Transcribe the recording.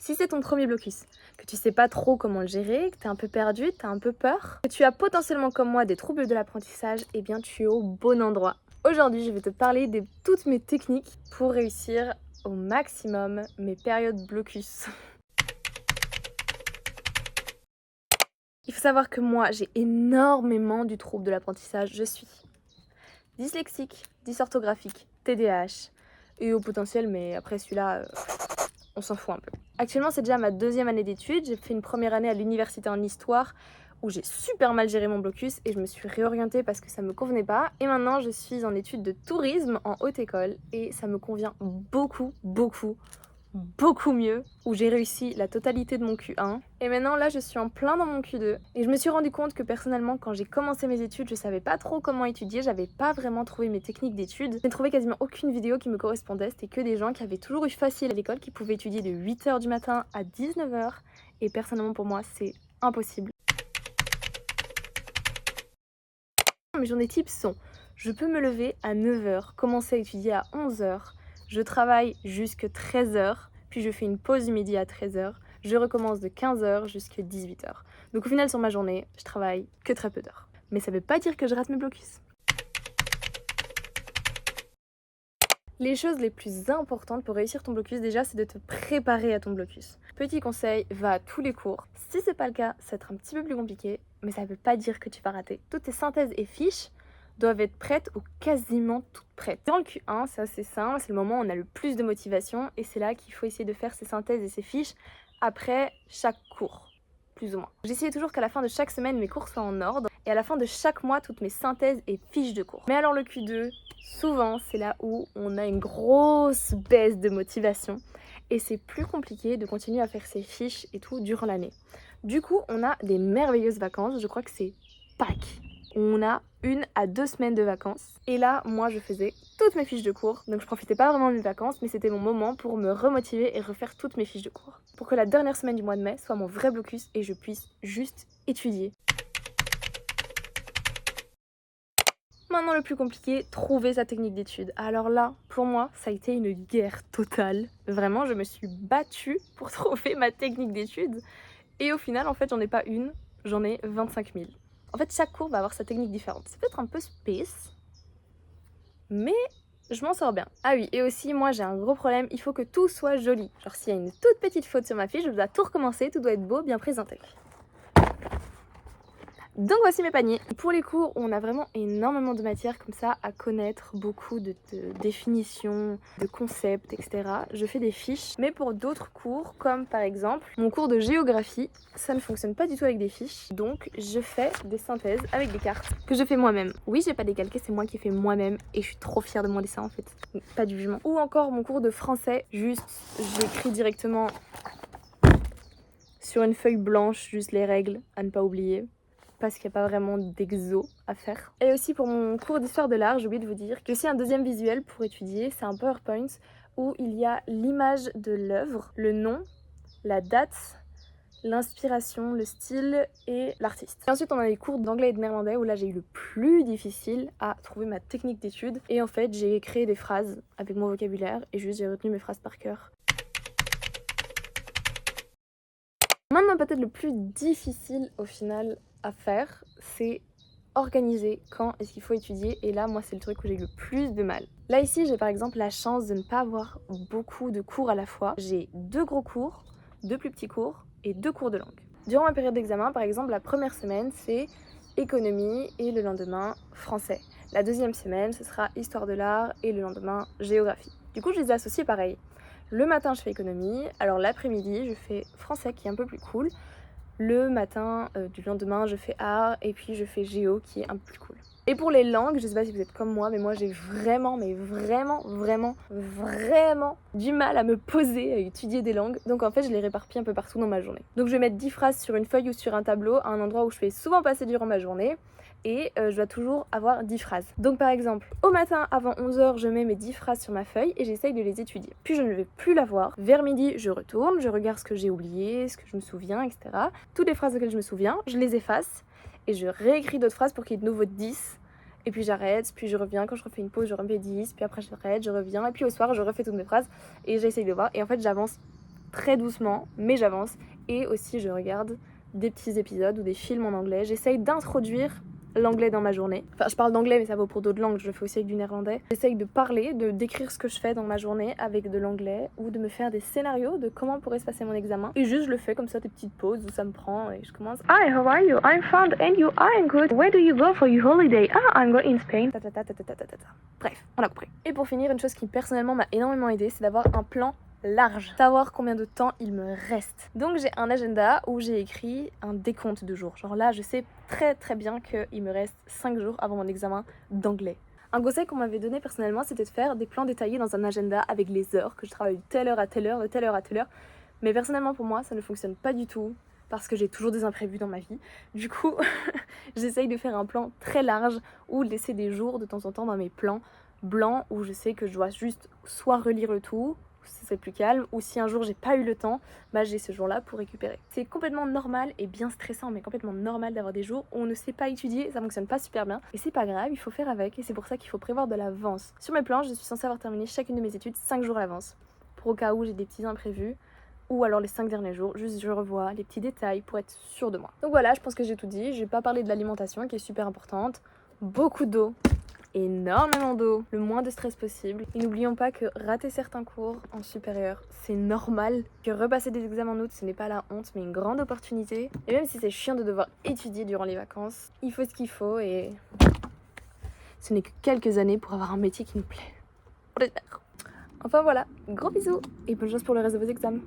Si c'est ton premier blocus, que tu sais pas trop comment le gérer, que tu es un peu perdu, tu as un peu peur, que tu as potentiellement comme moi des troubles de l'apprentissage, eh bien tu es au bon endroit. Aujourd'hui, je vais te parler de toutes mes techniques pour réussir au maximum mes périodes blocus. Il faut savoir que moi, j'ai énormément du trouble de l'apprentissage. Je suis dyslexique, dysorthographique, TDAH et au potentiel, mais après celui-là, on s'en fout un peu. Actuellement, c'est déjà ma deuxième année d'études. J'ai fait une première année à l'université en histoire où j'ai super mal géré mon blocus et je me suis réorientée parce que ça me convenait pas. Et maintenant, je suis en études de tourisme en haute école et ça me convient beaucoup mieux, où j'ai réussi la totalité de mon Q1. Et maintenant là je suis en plein dans mon Q2 et je me suis rendu compte que personnellement quand j'ai commencé mes études je savais pas trop comment étudier, j'avais pas vraiment trouvé mes techniques d'études. J'ai trouvé quasiment aucune vidéo qui me correspondait, c'était que des gens qui avaient toujours eu facile à l'école, qui pouvaient étudier de 8h du matin à 19h et personnellement pour moi c'est impossible. Mes journées types sont: je peux me lever à 9h, commencer à étudier à 11h, je travaille jusqu'à 13h, puis je fais une pause du midi à 13h, je recommence de 15h jusqu'à 18h. Donc au final sur ma journée, je travaille que très peu d'heures. Mais ça veut pas dire que je rate mes blocus. Les choses les plus importantes pour réussir ton blocus déjà, c'est de te préparer à ton blocus. Petit conseil, va à tous les cours. Si c'est pas le cas, ça va être un petit peu plus compliqué, mais ça veut pas dire que tu vas rater. Toutes tes synthèses et fiches doivent être prêtes ou quasiment toutes prêtes. Dans le Q1, c'est assez simple, c'est le moment où on a le plus de motivation et c'est là qu'il faut essayer de faire ses synthèses et ses fiches après chaque cours, plus ou moins. J'essayais toujours qu'à la fin de chaque semaine, mes cours soient en ordre et à la fin de chaque mois, toutes mes synthèses et fiches de cours. Mais alors le Q2, souvent, c'est là où on a une grosse baisse de motivation et c'est plus compliqué de continuer à faire ses fiches et tout durant l'année. Du coup, on a des merveilleuses vacances, je crois que c'est Pâques. On a 1 à 2 semaines de vacances. Et là, moi, je faisais toutes mes fiches de cours. Donc, je profitais pas vraiment de mes vacances, mais c'était mon moment pour me remotiver et refaire toutes mes fiches de cours. Pour que la dernière semaine du mois de mai soit mon vrai blocus et je puisse juste étudier. Maintenant, le plus compliqué, trouver sa technique d'étude. Alors là, pour moi, ça a été une guerre totale. Vraiment, je me suis battue pour trouver ma technique d'étude. Et au final, en fait, j'en ai pas une, j'en ai 25 000. En fait, chaque cours va avoir sa technique différente. Ça peut être un peu space, mais je m'en sors bien. Ah oui, et aussi, moi, j'ai un gros problème, il faut que tout soit joli. Genre, s'il y a une toute petite faute sur ma fiche, je dois tout recommencer, tout doit être beau, bien présenté. Donc voici mes paniers. Pour les cours, on a vraiment énormément de matière comme ça à connaître, beaucoup de définitions, de concepts, etc. Je fais des fiches, mais pour d'autres cours, comme par exemple mon cours de géographie, ça ne fonctionne pas du tout avec des fiches, donc je fais des synthèses avec des cartes que je fais moi-même. Oui, j'ai pas décalqué, c'est moi qui ai fait moi-même et je suis trop fière de mon dessin en fait, pas du jugement. Ou encore mon cours de français, juste j'écris directement sur une feuille blanche, juste les règles à ne pas oublier, parce qu'il n'y a pas vraiment d'exo à faire. Et aussi pour mon cours d'histoire de l'art, j'ai oublié de vous dire que c'est un deuxième visuel pour étudier, c'est un PowerPoint où il y a l'image de l'œuvre, le nom, la date, l'inspiration, le style et l'artiste. Et ensuite on a les cours d'anglais et de néerlandais où là j'ai eu le plus difficile à trouver ma technique d'étude. Et en fait j'ai créé des phrases avec mon vocabulaire et juste j'ai retenu mes phrases par cœur. Maintenant peut-être le plus difficile au final à faire, c'est organiser quand est-ce qu'il faut étudier, et là moi c'est le truc où j'ai le plus de mal. Là ici j'ai par exemple la chance de ne pas avoir beaucoup de cours à la fois. J'ai 2 gros cours, 2 plus petits cours et 2 cours de langue. Durant ma période d'examen par exemple, la première semaine c'est économie et le lendemain français. La deuxième semaine ce sera histoire de l'art et le lendemain géographie. Du coup je les ai associés pareil. Le matin je fais économie, alors l'après-midi je fais français qui est un peu plus cool. Le matin du lendemain, je fais art et puis je fais géo qui est un peu plus cool. Et pour les langues, je sais pas si vous êtes comme moi, mais moi j'ai vraiment du mal à me poser, à étudier des langues. Donc en fait, je les réparpille un peu partout dans ma journée. Donc je vais mettre 10 phrases sur une feuille ou sur un tableau, à un endroit où je fais souvent passer durant ma journée. Et je dois toujours avoir 10 phrases. Donc par exemple, au matin avant 11h, je mets mes 10 phrases sur ma feuille et j'essaye de les étudier. Puis je ne vais plus la voir. Vers midi, je retourne, je regarde ce que j'ai oublié, ce que je me souviens, etc. Toutes les phrases auxquelles je me souviens, je les efface et je réécris d'autres phrases pour qu'il y ait de nouveau 10. Et puis j'arrête, puis je reviens, quand je refais une pause, je remets 10, puis après j'arrête, je reviens, et puis au soir, je refais toutes mes phrases et j'essaye de voir. Et en fait, j'avance très doucement, mais j'avance. Et aussi je regarde des petits épisodes ou des films en anglais. J'essaye d'introduire l'anglais dans ma journée. Enfin, je parle d'anglais, mais ça vaut pour d'autres langues, je le fais aussi avec du néerlandais. J'essaye de parler, de décrire ce que je fais dans ma journée avec de l'anglais, ou de me faire des scénarios de comment pourrait se passer mon examen. Et juste, je le fais comme ça, des petites pauses où ça me prend, et je commence. Hi, how are you? I'm fine, and you? I'm good. Where do you go for your holiday? Ah, I'm going in Spain. Bref, on a compris. Et pour finir, une chose qui personnellement m'a énormément aidé, c'est d'avoir un plan large, savoir combien de temps il me reste. Donc j'ai un agenda où j'ai écrit un décompte de jours. Genre là, je sais très bien qu'il me reste 5 jours avant mon examen d'anglais. Un conseil qu'on m'avait donné personnellement, c'était de faire des plans détaillés dans un agenda avec les heures, que je travaille de telle heure à telle heure, de telle heure à telle heure. Mais personnellement pour moi, ça ne fonctionne pas du tout parce que j'ai toujours des imprévus dans ma vie. Du coup, j'essaye de faire un plan très large ou de laisser des jours de temps en temps dans mes plans blancs où je sais que je dois juste soit relire le tout, c'est plus calme, ou si un jour j'ai pas eu le temps, bah j'ai ce jour-là pour récupérer. C'est complètement normal et bien stressant, mais complètement normal d'avoir des jours où on ne sait pas étudier, ça fonctionne pas super bien, et c'est pas grave, il faut faire avec, et c'est pour ça qu'il faut prévoir de l'avance. Sur mes plans, je suis censée avoir terminé chacune de mes études 5 jours à l'avance, pour au cas où j'ai des petits imprévus, ou alors les 5 derniers jours, juste je revois les petits détails pour être sûre de moi. Donc voilà, je pense que j'ai tout dit, j'ai pas parlé de l'alimentation qui est super importante, beaucoup d'eau, énormément d'eau, le moins de stress possible. Et n'oublions pas que rater certains cours en supérieur, c'est normal. Que repasser des examens en août, ce n'est pas la honte, mais une grande opportunité. Et même si c'est chiant de devoir étudier durant les vacances, il faut ce qu'il faut et ce n'est que quelques années pour avoir un métier qui nous plaît. On l'espère. Enfin voilà, gros bisous et bonne chance pour le reste de vos examens.